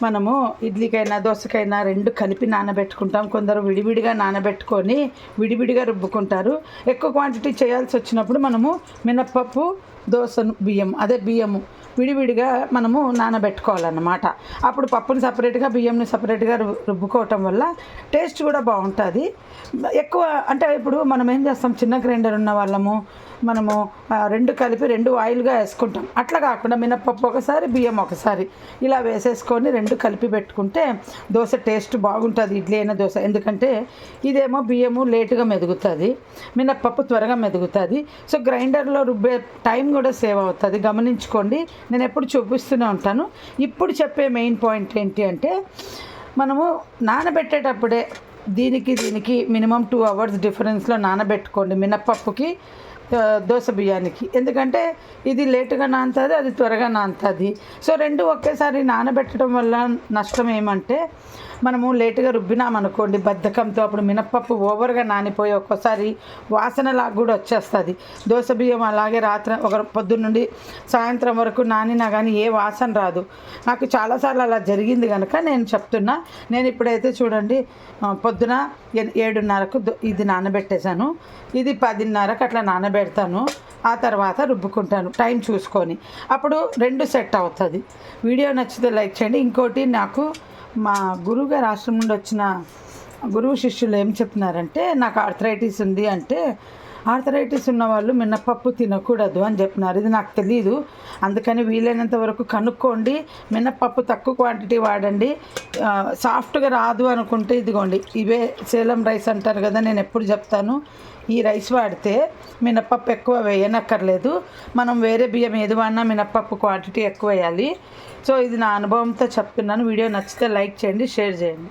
మనము ఇడ్లీకైనా దోశకైనా రెండు కలిపి నానబెట్టుకుంటాం. కొందరు విడివిడిగా నానబెట్టుకొని విడివిడిగా రుబ్బుకుంటారు. ఎక్కువ క్వాంటిటీ చేయాల్సి వచ్చినప్పుడు మనము మినప్పప్పు, బియ్యము విడివిడిగా మనము నానబెట్టుకోవాలన్నమాట. అప్పుడు పప్పుని సపరేట్గా బియ్యంని సపరేట్గా రుబ్బుకోవటం వల్ల టేస్ట్ కూడా బాగుంటుంది. ఎక్కువ అంటే ఇప్పుడు మనం ఏం చేస్తాం, చిన్న గ్రైండర్ ఉన్న వాళ్ళము మనము రెండు కలిపి రెండు ఆయిల్గా వేసుకుంటాం. అట్లా కాకుండా మినప్పప్పు ఒకసారి బియ్యం ఒకసారి ఇలా వేసేసుకొని రెండు కలిపి పెట్టుకుంటే దోశ టేస్ట్ బాగుంటుంది, ఇడ్లీ అయినా దోశ. ఎందుకంటే ఇదేమో బియ్యము లేటుగా మెదుగుతుంది, మినప్పప్పు త్వరగా మెదుగుతుంది. సో గ్రైండర్లో రుబ్బే టైం కూడా సేవ్ అవుతుంది. గమనించుకోండి, నేను ఎప్పుడు చూపిస్తూనే ఉంటాను. ఇప్పుడు చెప్పే మెయిన్ పాయింట్ ఏంటి అంటే, మనము నానబెట్టేటప్పుడే దీనికి మినిమం 2 hours డిఫరెన్స్లో నానబెట్టుకోండి మినప్పప్పుకి, దోశ బియ్యానికి. ఎందుకంటే ఇది లేటుగా నానుతుంది, అది త్వరగా నానుతుంది. సో రెండు ఒకేసారి నానబెట్టడం వల్ల నష్టం ఏమంటే, మనము లేటుగా రుబ్బినామనుకోండి బద్ధకంతో, అప్పుడు మినప్పప్పు ఓవర్గా నానిపోయి ఒక్కోసారి వాసనలాగా కూడా వచ్చేస్తుంది. దోశ బియ్యం అలాగే రాత్రి పొద్దున్న నుండి సాయంత్రం వరకు నానినా కానీ ఏ వాసన రాదు. నాకు చాలాసార్లు అలా జరిగింది కనుక నేను చెప్తున్నా. నేను ఇప్పుడైతే చూడండి, పొద్దున 7:30కు ఇది నానబెట్టేశాను. ఇది 10:30కు అట్లా నానబెడతాను. ఆ తర్వాత రుబ్బుకుంటాను టైం చూసుకొని. అప్పుడు రెండు సెట్ అవుతుంది. వీడియో నచ్చితే లైక్ చేయండి. ఇంకోటి, నాకు మా గురువుగారు రాష్ట్రం నుండి వచ్చిన గురువు శిష్యులు ఏం చెప్తున్నారంటే, నాకు ఆర్థరైటిస్ ఉంది అంటే, ఆర్థరైటిస్ ఉన్న వాళ్ళు మినప్పప్పు తినకూడదు అని చెప్పినారు. ఇది నాకు తెలీదు, అందుకని వీలైనంత వరకు కనుక్కోండి. మినప్పప్పు తక్కువ క్వాంటిటీ వాడండి. సాఫ్ట్గా రాదు అనుకుంటే ఇదిగోండి, ఇవే సేలం రైస్ అంటారు కదా, నేను ఎప్పుడు చెప్తాను, ఈ రైస్ వాడితే మినప్పప్పు ఎక్కువ వేయనక్కర్లేదు. మనం వేరే బియ్యం ఏది వాడినా మినప్పప్పు క్వాంటిటీ ఎక్కువ వేయాలి. సో ఇది నా అనుభవంతో చెప్తున్నాను. వీడియో నచ్చితే లైక్ చేయండి, షేర్ చేయండి.